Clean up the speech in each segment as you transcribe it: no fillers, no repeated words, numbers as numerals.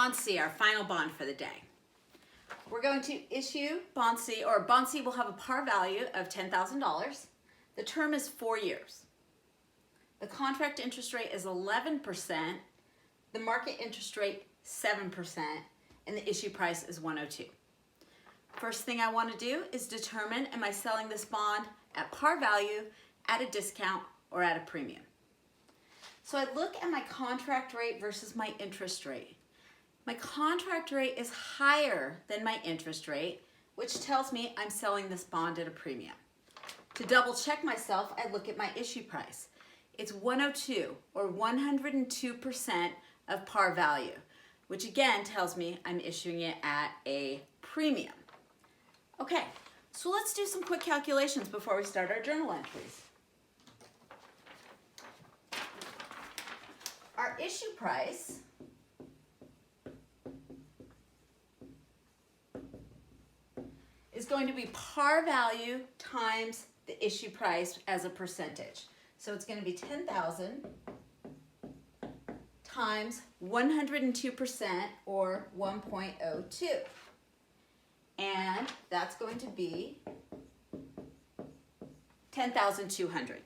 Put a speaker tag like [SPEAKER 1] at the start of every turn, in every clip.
[SPEAKER 1] Bond C, our final bond for the day. We're going to issue Bond C, or Bond C will have a par value of $10,000. The term is 4 years. The contract interest rate is 11%, the market interest rate 7%, and the issue price is $102. First thing I want to do is determine, am I selling this bond at par value, at a discount, or at a premium? So I look at my contract rate versus my interest rate. My contract rate is higher than my interest rate, which tells me I'm selling this bond at a premium. To double check myself, I look at my issue price. It's 102, or 102% of par value, which again tells me I'm issuing it at a premium. Okay, so let's do some quick calculations before we start our journal entries. Our issue price is going to be par value times the issue price as a percentage. So it's going to be 10,000 times 102%, or 1.02. And that's going to be 10,200.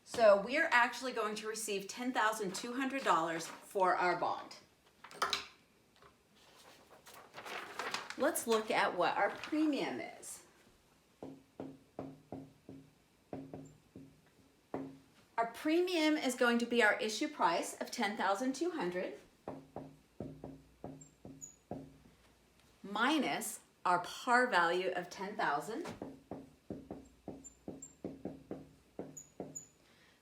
[SPEAKER 1] So we are actually going to receive $10,200 for our bond. Let's look at what our premium is. Our premium is going to be our issue price of $10,200 minus our par value of $10,000.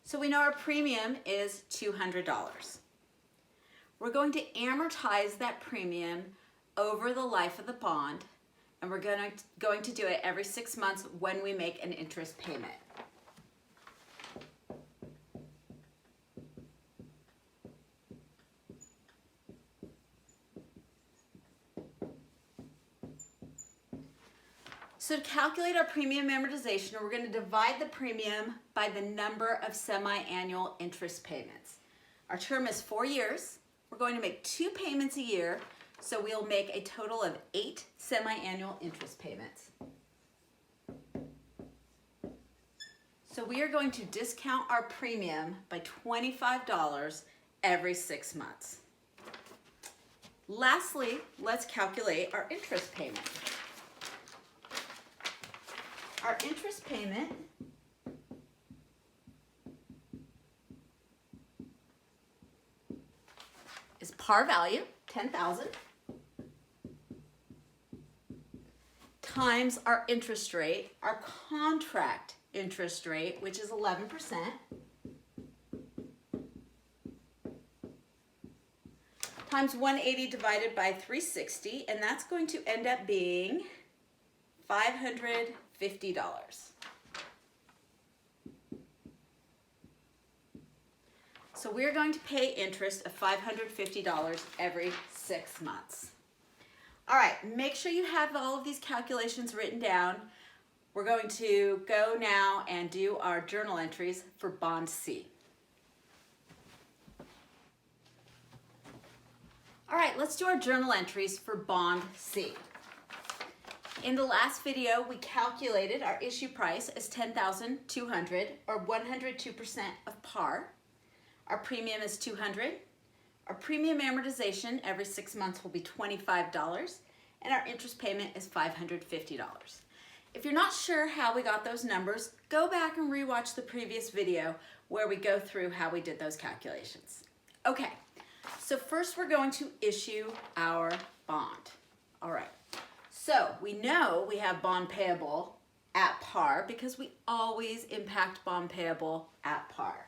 [SPEAKER 1] So we know our premium is $200. We're going to amortize that premium over the life of the bond, and we're going to do it every 6 months when we make an interest payment. So to calculate our premium amortization, we're going to divide the premium by the number of semi-annual interest payments. Our term is 4 years. We're going to make 2 payments a year, so we'll make a total of 8 semi-annual interest payments. So we are going to discount our premium by $25 every 6 months. Lastly, let's calculate our interest payment. Our interest payment is par value, 10,000, times our interest rate, our contract interest rate, which is 11%, times 180 divided by 360, and that's going to end up being $550. So we're going to pay interest of $550 every 6 months. All right, make sure you have all of these calculations written down. We're going to go now and do our journal entries for Bond C. All right, let's do our journal entries for Bond C. In the last video, we calculated our issue price as $10,200, or 102% of par. Our premium is $200. Our premium amortization every 6 months will be $25, and our interest payment is $550. If you're not sure how we got those numbers, go back and rewatch the previous video where we go through how we did those calculations. Okay, so first we're going to issue our bond. All right. So we know we have bond payable at par because we always impact bond payable at par.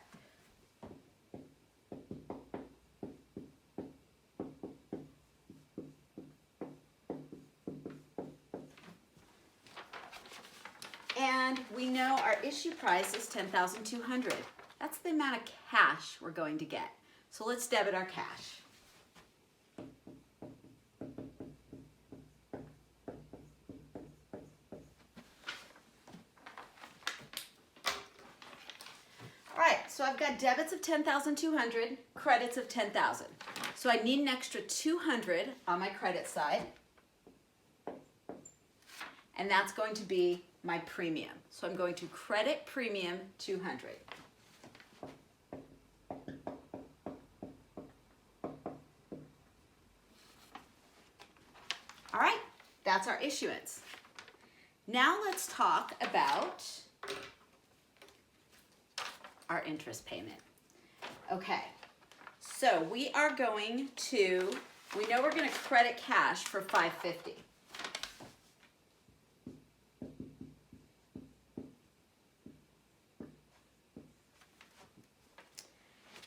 [SPEAKER 1] And we know our issue price is $10,200. That's the amount of cash we're going to get. So let's debit our cash. All right, so I've got debits of $10,200, credits of $10,000. So I need an extra 200 on my credit side. And that's going to be my premium. So I'm going to credit premium 200. All right, that's our issuance. Now let's talk about our interest payment. Okay, so we know we're going to credit cash for $550.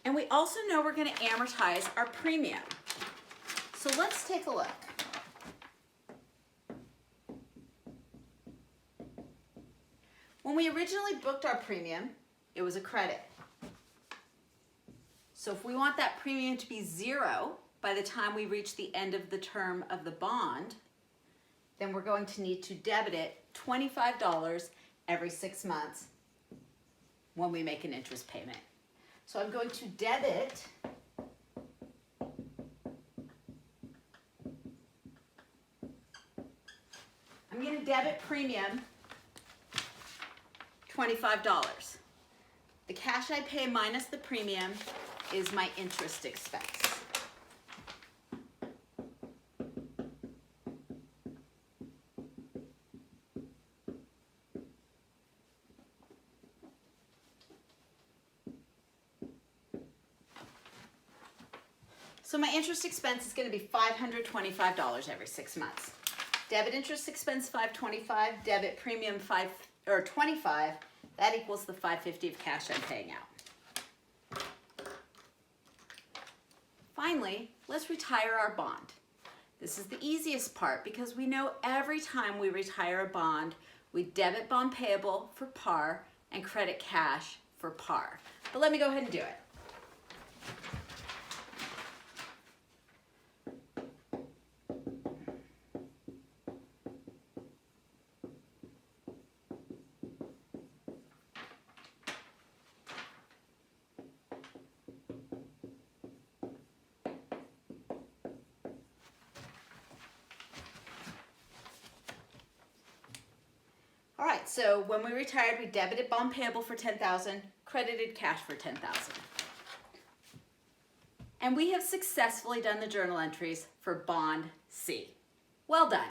[SPEAKER 1] And we also know we're going to amortize our premium. So let's take a look. When we originally booked our premium, it was a credit. So if we want that premium to be 0 by the time we reach the end of the term of the bond, then we're going to need to debit it $25 every 6 months when we make an interest payment. So I'm going to debit premium $25. The cash I pay minus the premium is my interest expense. So my interest expense is going to be $525 every 6 months. Debit interest expense $525, debit premium $25. That equals the $550 of cash I'm paying out. Finally, let's retire our bond. This is the easiest part because we know every time we retire a bond, we debit bond payable for par and credit cash for par. But let me go ahead and do it. All right, so when we retired, we debited bond payable for $10,000, credited cash for $10,000. And we have successfully done the journal entries for bond C. Well done.